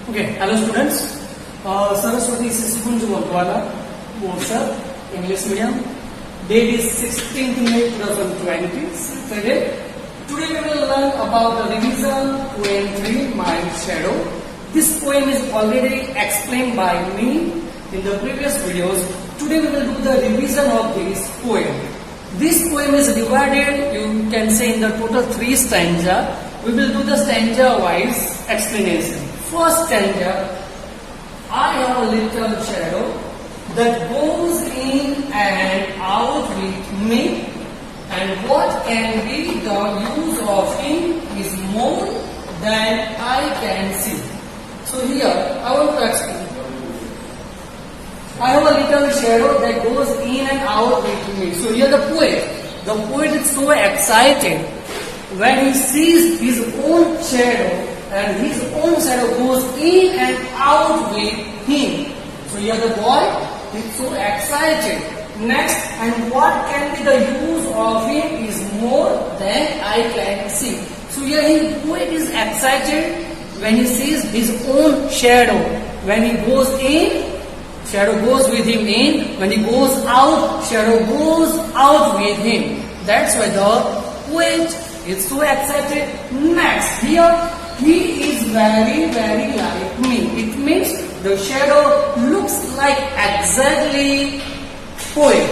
Okay, hello students. Saraswati Sisikunj Wadwala, Sir, English medium. Date is 16th May 2020. Today we will learn about the revision poem 3, My Shadow. This poem is already explained by me in the previous videos. Today we will do the revision of this poem. This poem is divided, you can say, in the total 3 stanza. We will do the stanza-wise explanation. First stanza, I have a little shadow that goes in and out with me, and what can be the use of him is more than I can see. So here, I want to explain. I have a little shadow that goes in and out with me. So here the poet is so excited when he sees his own shadow, and his own shadow goes in and out with him. So here the boy is so excited. Next, and what can be the use of him is more than I can see. So here the poet is excited when he sees his own shadow. When he goes in, shadow goes with him in. When he goes out, shadow goes out with him. That's why the poet is so excited. Next, here he is very, very like me. It means the shadow looks like exactly poet.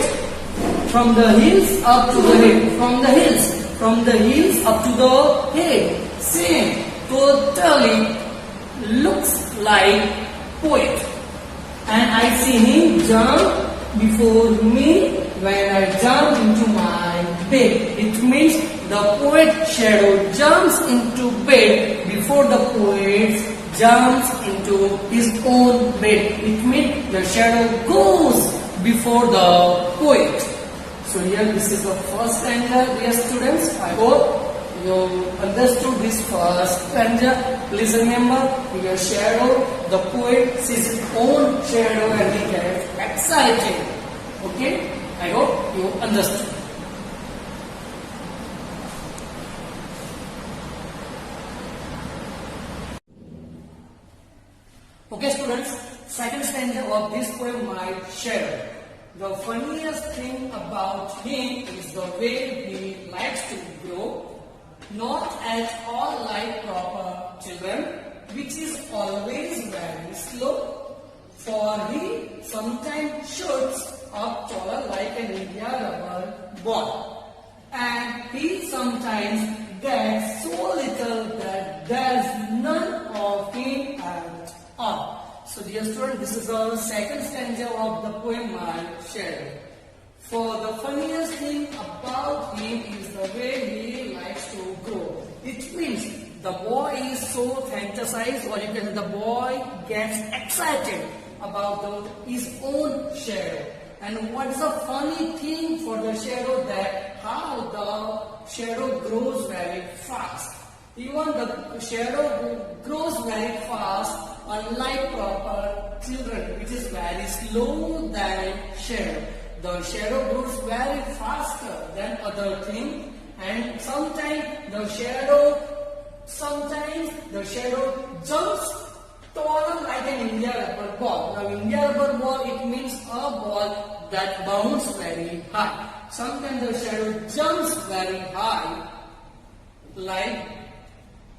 From the hills up to the head. From the hills up to the head. Same. Totally looks like poet. And I see him jump before me when I jump into my bed. It means the poet's shadow jumps into bed before the poet jumps into his own bed. It means the shadow goes before the poet. So here this is the first stanza, dear students. I hope you understood this first stanza. Please remember, your shadow, the poet sees his own shadow and he gets excited. Okay? I hope you understood. Okay students, second stanza of this poem, My Shadow. The funniest thing about him is the way he likes to grow. Not at all like proper children, which is always very slow, for he sometimes shoots up taller like an India rubber ball, and he sometimes gets so little that there's none of him at all. So dear student, this is the second stanza of the poem My Shadow. For the funniest thing about him is the way he likes to grow. It means the boy is so fantasized, or you can, the boy gets excited about his own shadow. And what's the funny thing for the shadow, that how the shadow grows very fast. Even the shadow grows very fast, unlike proper children, which is very slow than shadow. The shadow grows very faster than other things, and sometimes the shadow jumps taller like an India rubber ball. Now India rubber ball, it means a ball that bounces very high. Sometimes the shadow jumps very high like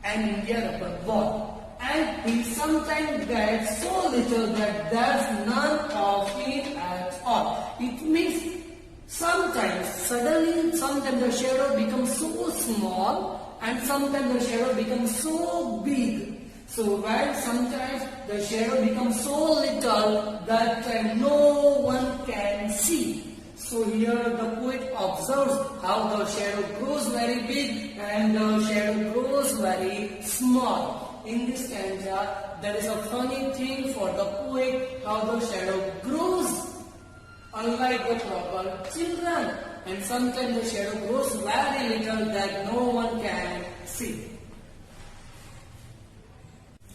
an India rubber ball. And he sometimes gets so little that there's none of him at all. It means sometimes the shadow becomes so small, and sometimes the shadow becomes so big. So while sometimes the shadow becomes so little that no one can see. So here the poet observes how the shadow grows very big and the shadow grows very small. In this stanza, there is a funny thing for the poet, how the shadow grows unlike the proper children, and sometimes the shadow grows very little that no one can see.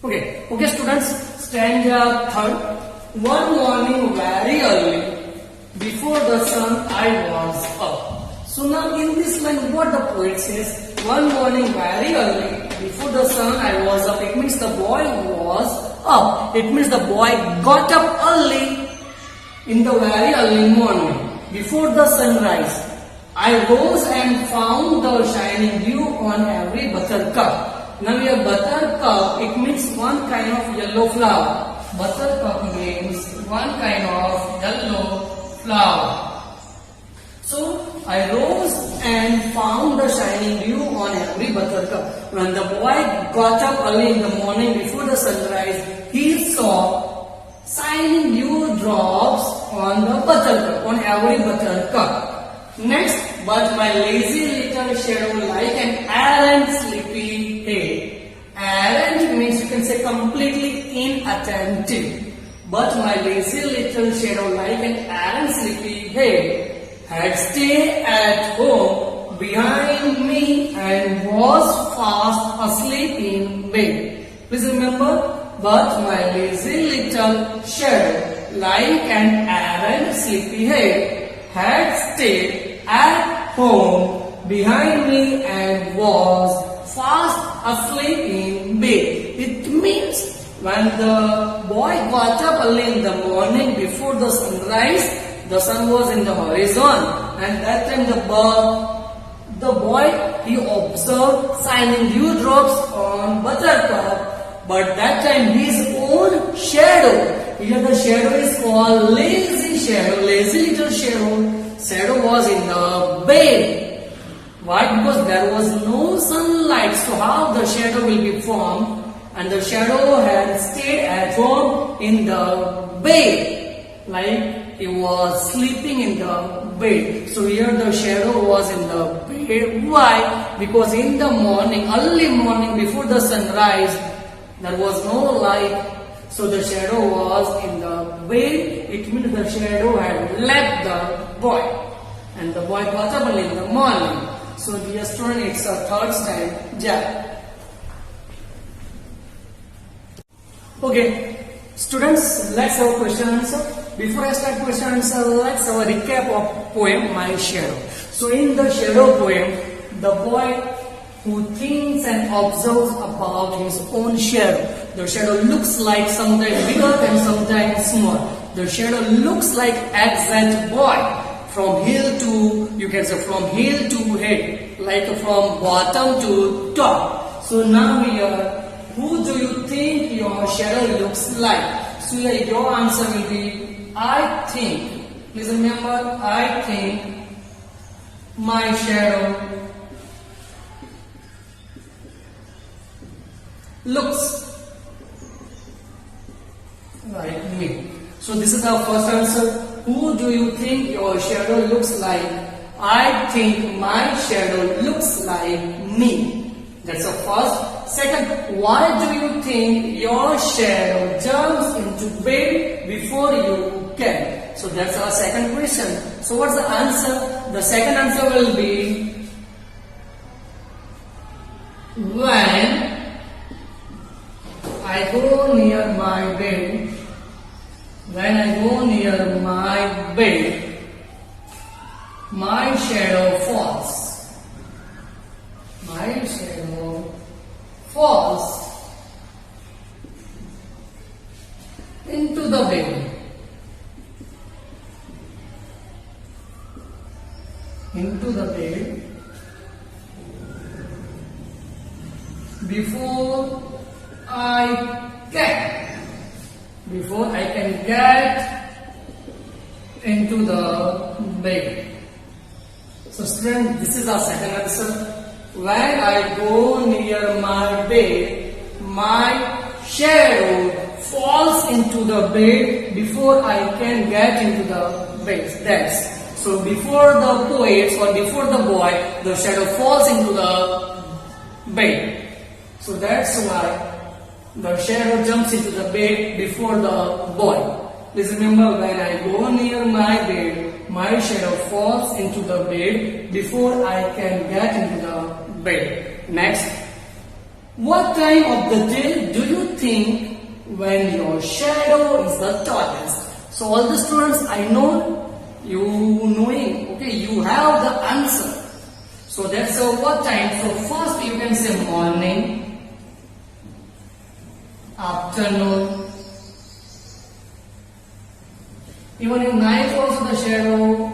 Okay students, stanza third. One morning very early, before the sun I was up. So now in this line what the poet says, one morning very early, before the sun I was up. It means the boy was up. It means the boy got up early in the very early morning, before the sunrise. I rose and found the shining dew on every buttercup. Now here buttercup, it means one kind of yellow flower. Buttercup means one kind of yellow flower. So I rose and found the shining dew on every buttercup. When the boy got up early in the morning before the sunrise, he saw shining dew drops on the buttercup, on every buttercup. Next, but my lazy little shadow like an errant sleepy head. Errant means you can say completely inattentive. But my lazy little shadow like an errant sleepy head had stayed at home behind me and was fast asleep in bed. Please remember, but my lazy little shadow like an errant sleepy head had stayed at home behind me and was fast asleep in bed. It means when the boy got up early in the morning before the sunrise, the sun was in the horizon, and that time the boy, he observed shining dewdrops on buttercup, but that time his own shadow, here the shadow is called lazy shadow, lazy little shadow was in the bed. Why? Because there was no sunlight, so how the shadow will be formed? And the shadow had stayed at home in the bed, like he was sleeping in the bed. So here the shadow was in the bed. Why? Because in the morning, early morning before the sunrise, there was no light. So the shadow was in the bed. It means the shadow had left the boy. And the boy got up early in the morning. So dear student, it's a third stand job. Okay, students, let's have a question answer. Before I start question answer, let's have a recap of poem My Shadow. So in the shadow poem, the boy who thinks and observes about his own shadow. The shadow looks like sometimes bigger and sometimes small. The shadow looks like exact boy. From heel to, you can say from heel to head, like from bottom to top. So now here, who do you think your shadow looks like? So here your answer will be, I think. Please remember, I think my shadow looks like me. So this is our first answer. Who do you think your shadow looks like? I think my shadow looks like me. That's the first. Second, why do you think your shadow jumps into bed before you can? So that's our second question. So what's the answer? The second answer will be, when I go near my bed, when I go near my bed, my shadow falls. My shadow falls into the bed. Into the bed before I can get into the bed. So students, this is our second answer. When I go near my bed, my shadow falls into the bed before I can get into the bed. That's so before the poet or before the boy, the shadow falls into the bed. So that's why the shadow jumps into the bed before the boy. Please remember, when I go near my bed, my shadow falls into the bed before I can get into the bed. Next, what time of the day do you think when your shadow is the tallest? So all the students, I know you knowing, okay, you have the answer. So that's what time? So first you can say morning, afternoon, even in night also the shadow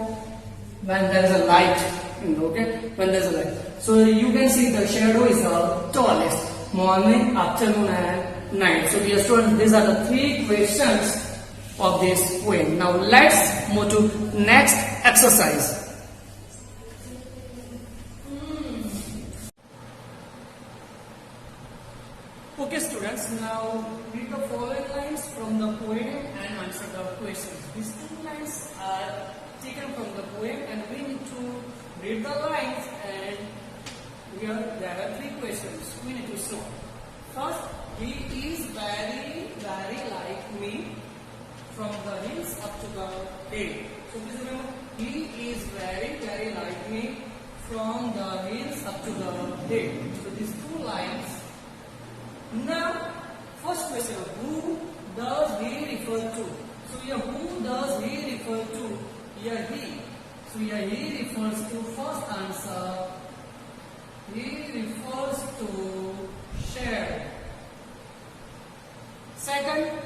when there is a light, okay, when there is a light. So you can see the shadow is the tallest, morning, afternoon and night. So dear students, these are the three questions of this poem. Now let's move to next exercise. Okay students, now read the following lines from the poem and answer the questions. These two lines are taken from the poem and we need to read the lines, and here there are three questions we need to solve. First, he is very, very like me from the hills up to the hill. So please remember, he is very, very like me from the hills up to the hill. So these two lines. Now, first question, who does he refer to? So here, who does he refer to? Here he. So here he refers to, first answer, he refers to shadow. Second,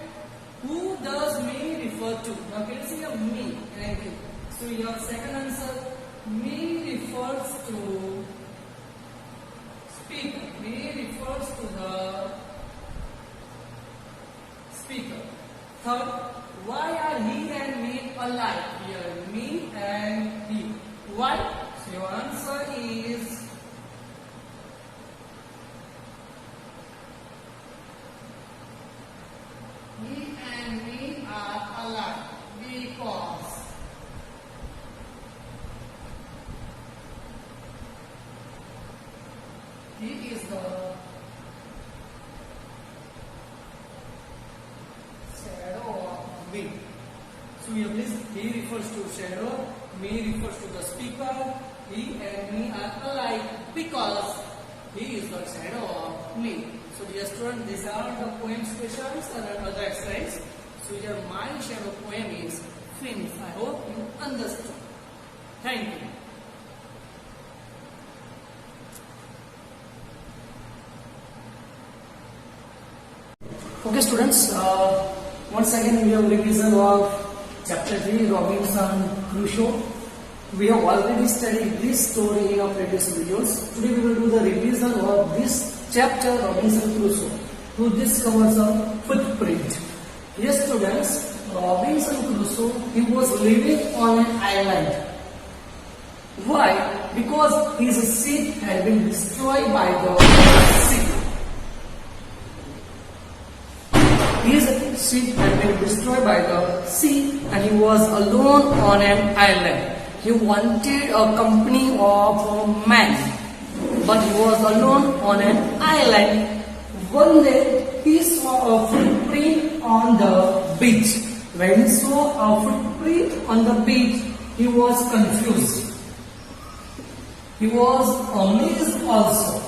who does me refer to? Now can you see here me? So your second answer, me refers to speaker. Me refers to the speaker. Third, why are he and me alike? Here, me and he. Why? So your answer is he and me are alike because he is the shadow of me. So here please, he refers to shadow, me refers to the speaker, he and me are alike because he is the shadow of me. So dear student, these are the poems questions and other exercise. So here my shadow poem is finished. I hope you understood. Thank you. Okay students, once again we have revision of chapter 3 Robinson Crusoe. We have already studied this story in our previous videos. Today we will do the revision of this chapter Robinson Crusoe, who discovers a footprint. Yes students, Robinson Crusoe, he was living on an island. Why? Because his ship had been destroyed by the sea. His ship had been destroyed by the sea and he was alone on an island. He wanted a company of men, but he was alone on an island. One day he saw a footprint on the beach. When he saw a footprint on the beach, he was confused. He was amazed also.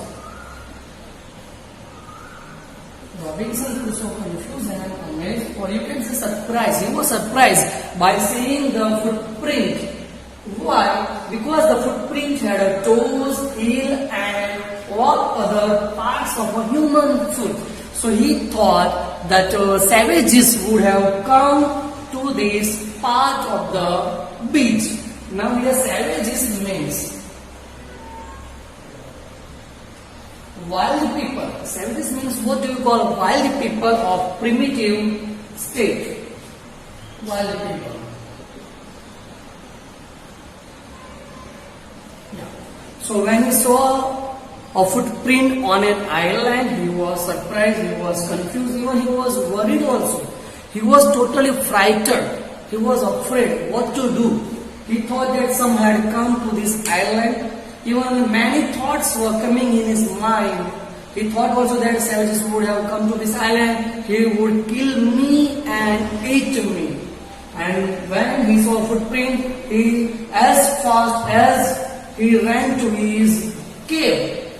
Robinson Crusoe confused and amazed, or you can say surprised. He was surprised by seeing the footprint. Why? Because the footprint had a toes, heel and all other parts of a human foot. So he thought that savages would have come to this part of the beach. Now here savages means wild people. Savages means, what do you call wild people of primitive state? Wild people. Yeah. So when he saw a footprint on an island, he was surprised, he was confused, even he was worried also. He was totally frightened. He was afraid what to do. He thought that some had come to this island. Even many thoughts were coming in his mind. He thought also that savages would have come to this island, he would kill me and eat me. And when he saw a footprint, he, as fast as he ran to his cave,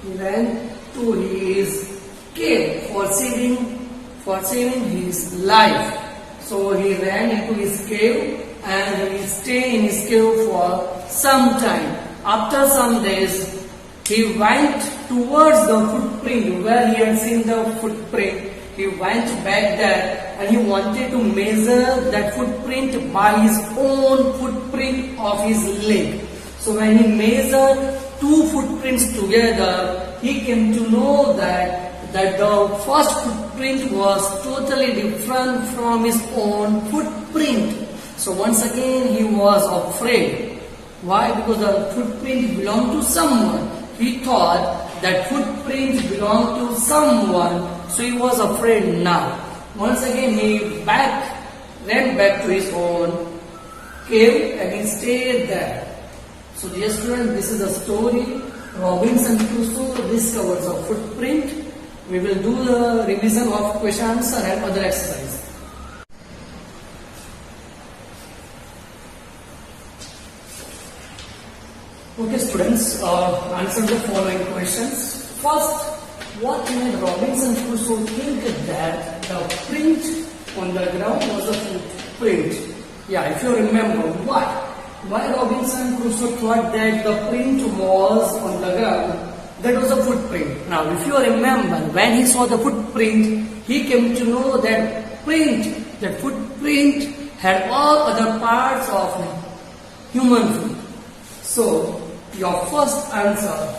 he ran to his cave for saving his life. So he ran into his cave and he stayed in his cave for some time. After some days, he went towards the footprint where he had seen the footprint. He went back there and he wanted to measure that footprint by his own footprint of his leg. So when he measured two footprints together, he came to know that the first footprint was totally different from his own footprint. So once again he was afraid. Why? Because the footprint belonged to someone. He thought that footprint belonged to someone, so he was afraid now. Once again he ran back to his own cave and he stayed there. So dear students, this is the story. Robinson Crusoe discovers a footprint. We will do the revision of question answer and other exercise. Okay students, answer the following questions. First, what made Robinson Crusoe think that the print on the ground was a footprint? Yeah, if you remember, why Robinson Crusoe thought that the print was on the ground, that was a footprint. Now, if you remember, when he saw the footprint, he came to know that footprint had all other parts of human foot. So, your first answer,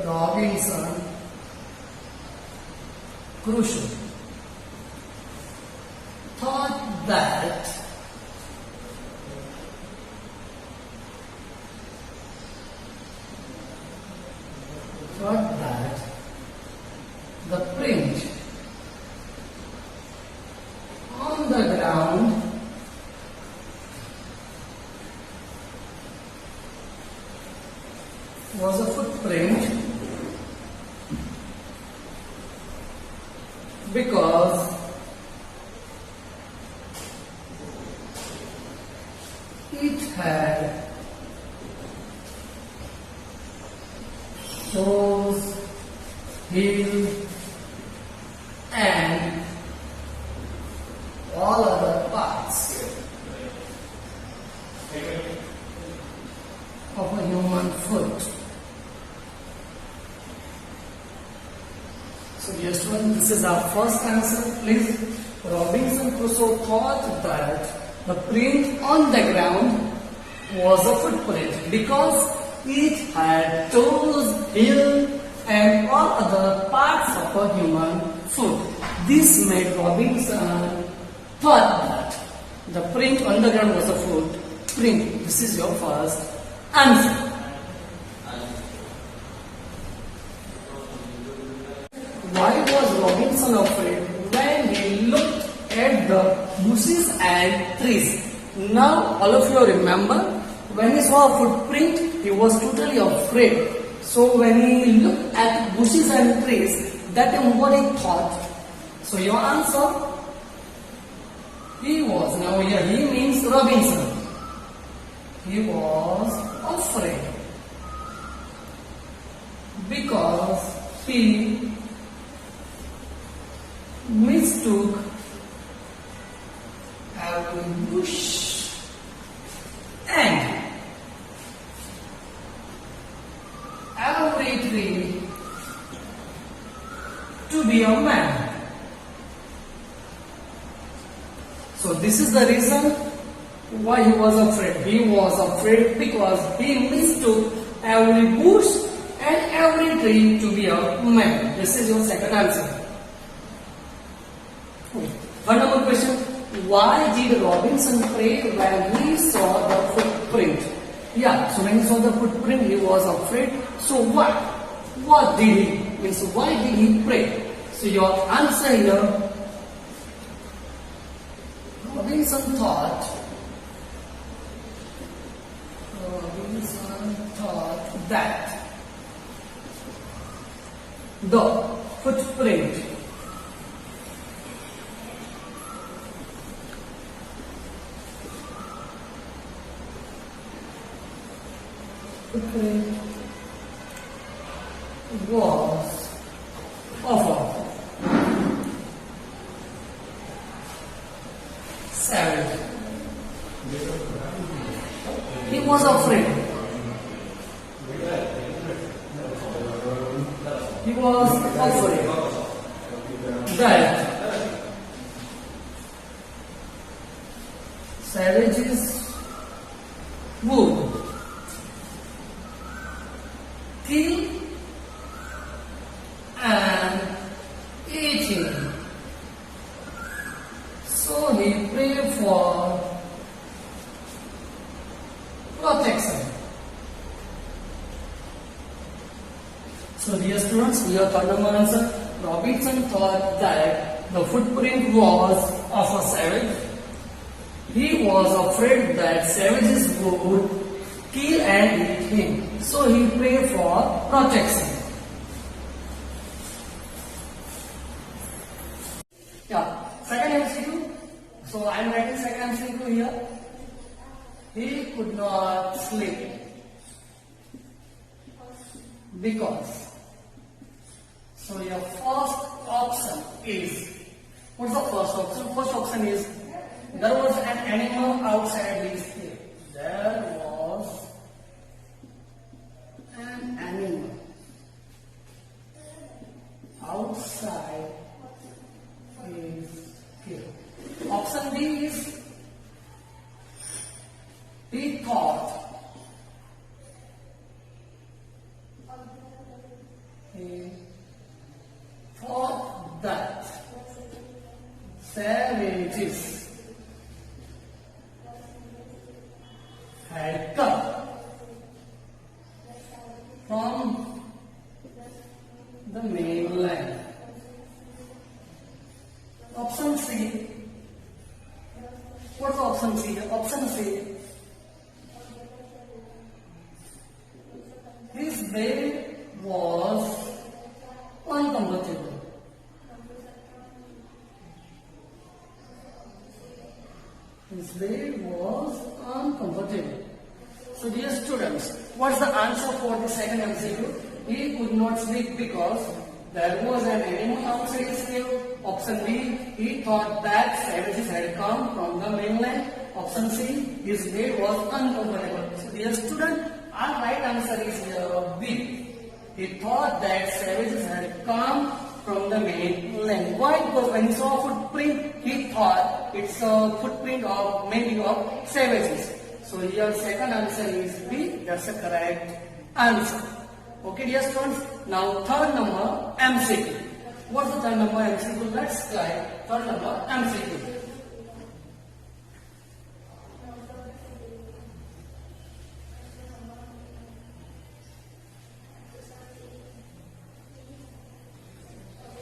Robinson Crusoe thought that the print on the ground was a footprint because it had toes, heel, and all other parts of a human foot. So dear students, this is our first answer. Please, Robinson Crusoe thought that the print on the ground was a footprint because it had toes, heel, and all other parts of a human foot. This made Robinson thought that the print on the ground was a footprint. This is your first answer. Why was Robinson afraid when he looked at the bushes and trees? Now, all of you remember, when he saw a footprint, he was totally afraid. So, when he looked at bushes and trees, that is what he thought. So, your answer, he was. Now, here he means Robinson. He was afraid because he mistook every bush and every tree to be a man. So this is the reason why he was afraid. He was afraid because he mistook every bush and every tree to be a man. This is your second answer. One more question. Why did Robinson pray when he saw the footprint? Yeah, so when he saw the footprint, he was afraid. So what did he? Means why did he pray? So your answer here, Robinson thought that the footprint was of a savage. He was afraid. He was afraid that savages would kill and eat him. So he prayed for protection. So dear students, your third number answer. Robinson thought that the footprint was of a savage. He was afraid that savages would kill and eat him. So he prayed for protection. Yeah, second MCQ. So I am writing second MCQ here. He could not sleep because. So your first option is, what's the first option? First option is there was an animal outside his cave. There was an animal outside his cave. Option B is he thought that savages had come from the mainland. Option C. What's option C? Option C. His bed was uncomfortable. His bed was uncomfortable. So dear students, what's the answer for the second MCQ? He could not sleep because there was an animal outside his cave. Option B, he thought that savages had come from the mainland. Option C, his bed was uncomfortable. So dear student, our right answer is B. He thought that savages had come from the mainland. Why? Because when he saw a footprint, he thought it's a footprint of maybe of savages. So your second answer is B. That's the correct answer. Okay, dear students. Now third number MCQ. What's the third number MCQ? Let's try third number MCQ.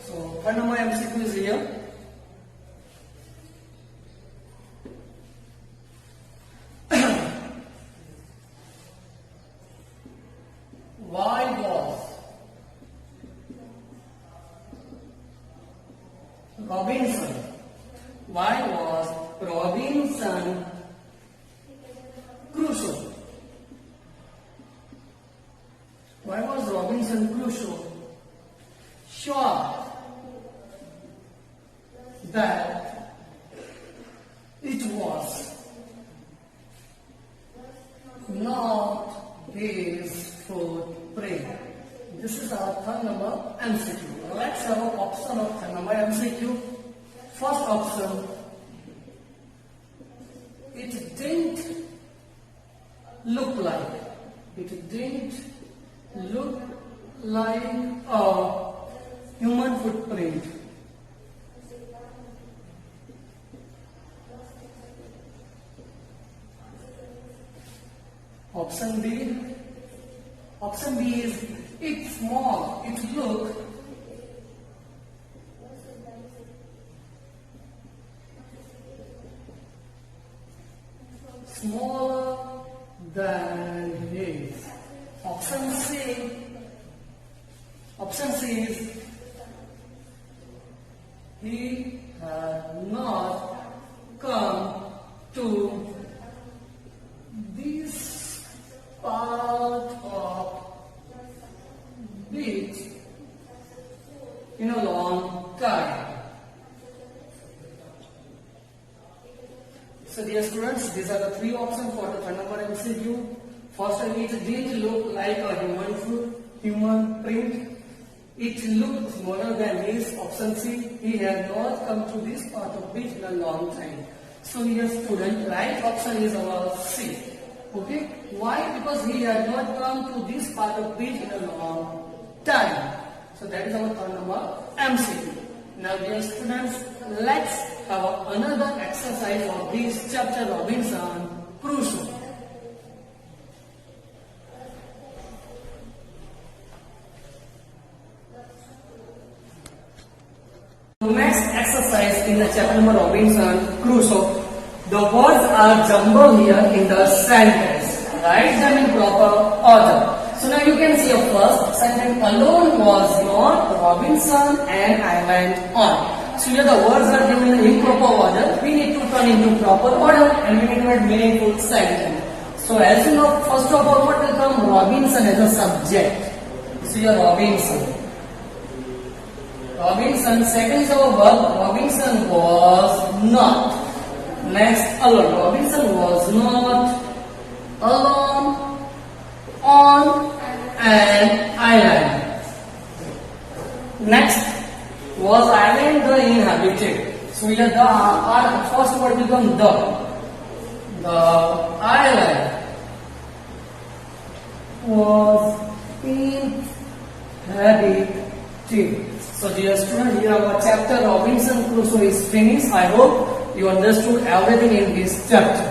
So third number MCQ is here. Why was Robinson? Why was Robinson Crusoe? Why was Robinson Crusoe sure that it was not his footprint? This is our third number MCQ. Let's have an option of third number MCQ. First option, it didn't look like. It didn't look like a human footprint. Option B. Option B is it's small. It look smaller than his. Option C. Option C is he had not come to this part of beach in a long time. So dear students, these are the three options for the third number MCQ. First, it didn't look like a human print. It looked smaller than his. Option C. He had not come to this part of beach in a long time. So here, student, right option is our C. Okay? Why? Because he had not come to this part of beach in a long time. So that is our third number MCQ. Now, dear students, let's have another exercise of this chapter Robinson Crusoe. The next exercise in the chapter number Robinson Crusoe, the words are jumbled here in the sentence. Write them in proper order. So now you can see a first sentence, alone was not Robinson and I went on. So here the words are given in improper order. We need to turn into proper order and we need to write meaningful sentence. So as you know, first of all, what will come? Robinson as a subject. So here Robinson. Robinson, second is our verb. Robinson was not. Next, alone. Robinson was not alone on an island. Next, was island the inhabited? So here the first word will become the. The island was inhabited. So dear student, here our chapter Robinson Crusoe is finished. I hope you understood everything in this chapter.